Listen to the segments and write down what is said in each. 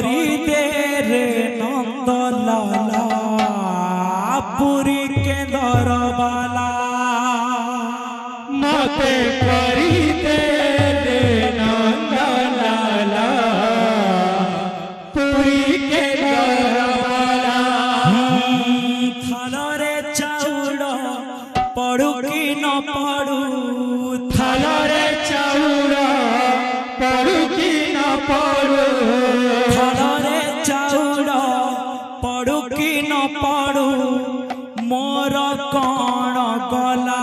करी दे रे नंदलाला पुरी के दरबाला मते करी दे रे नंदलाला पुरी के दरबाला थालरे चाउड़ पड़ू कि न पड़ू थालरे चाउड़ पड़ू कि न पड़ू थालरे चाउड़ पड़ू कि न पड़ू मोर कण गला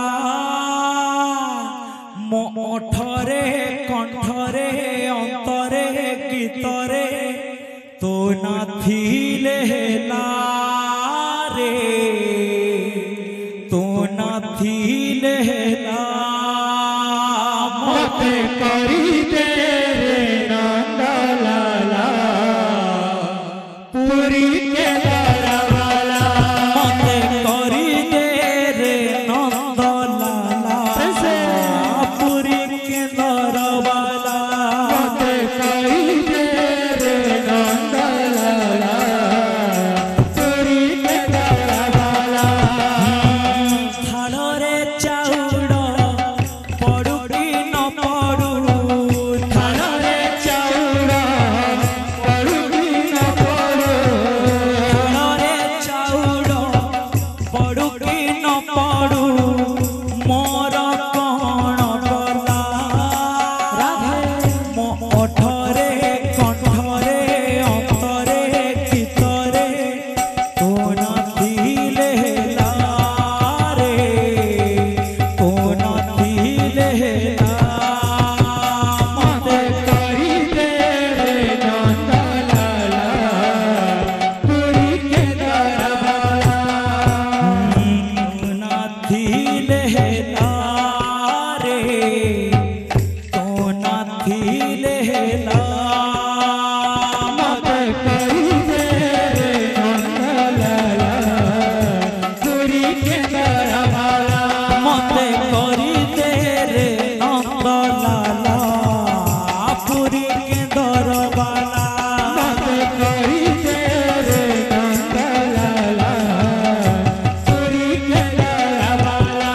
मोठरे कंठरे अंतरे गीतरे तो नाथिले रे तो नाथिले मते करी दे रे नंदलाला पुरी के दरबाला मते करी दे रे नंदलाला पुरी के दरबाला मते करी दे रे नंदलाला पुरी के दरबाला थालरे चाउड़ पड़ू कि न पड़ू थालरे चाउड़ पड़ू कि न पड़ू थालरे चाउड़ पड़ू कि न पड़ू मोर कण गला मोठरे कंठरे अंतरे गीतरे तो नाथिले रे तो नाथिले मते करी दे रे नंदलाला पुरी के दरबाला नाथिले रे तो नाथिले मते करी दे रे नंदलाला पुरी के दरबाला मते करी दे रे नंदलाला पुरी के दरबाला मते करी दे रे नंदलाला पुरी के दरबाला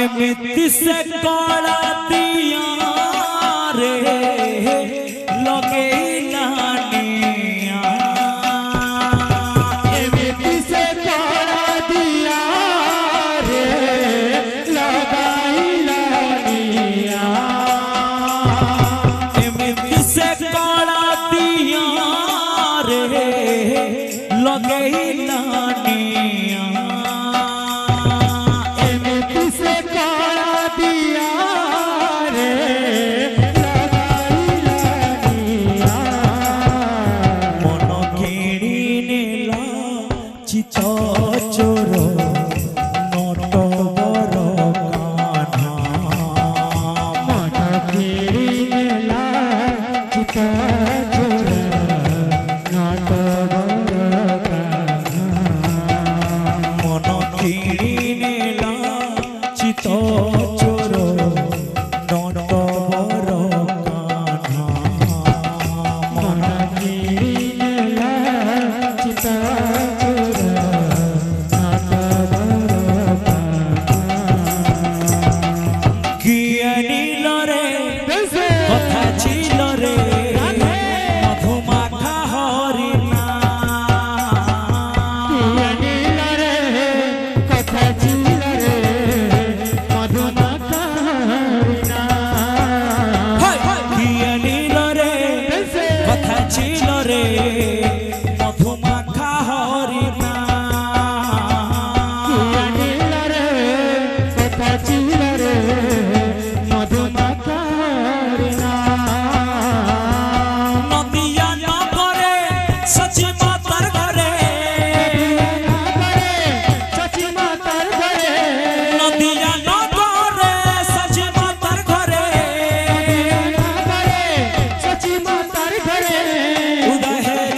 एमिति से कला दिया रे लगे नानिया एमिति से करा दिया रे लगाई लानिया एमिति से कला दिया रे लगे नानिया एमिति से करा दिया रे लगाई लानिया मन किणी नेला चित चोर नट बर कान्हा मन किरी नेला चित चोर नाट मन किणी नेला चित चोर नट बर कान्हा मन किरी नेला चित चोर नाट किए नील रे कथा छिल रे मधुमाखा हरिना कथा चिल रे मधुमाखा हरिना किए नील रे कथा छिल रे मधुमाखा हरिना नील रे कथा चिल रे मधुमाखा हरिना नदिया न करे सची मातर करे सची मातर घरे नदिया न करे सची मातर करे सची मातर घरे उदय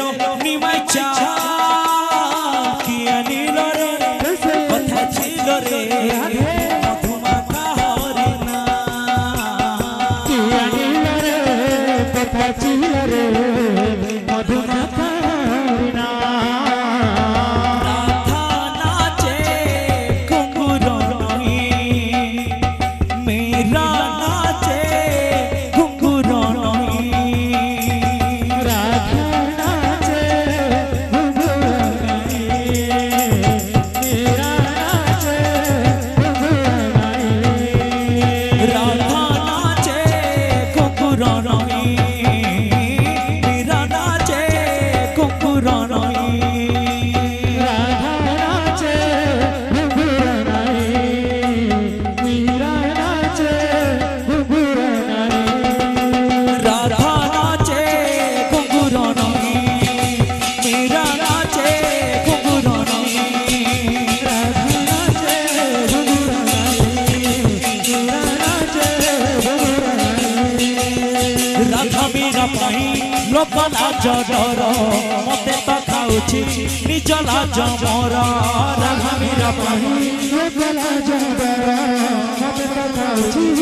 ସ୍ୱାମୀର ପାଇଁ ଲୋକ ଲାଜ ଡର ମତେ ତ ଖାଉଛି ନିଜ ଲାଜ ମୋର ରାଘବୀର ପାଇଁ ଲୋକ ଲାଜ ଡର ମତେ ତ ଖାଉଛି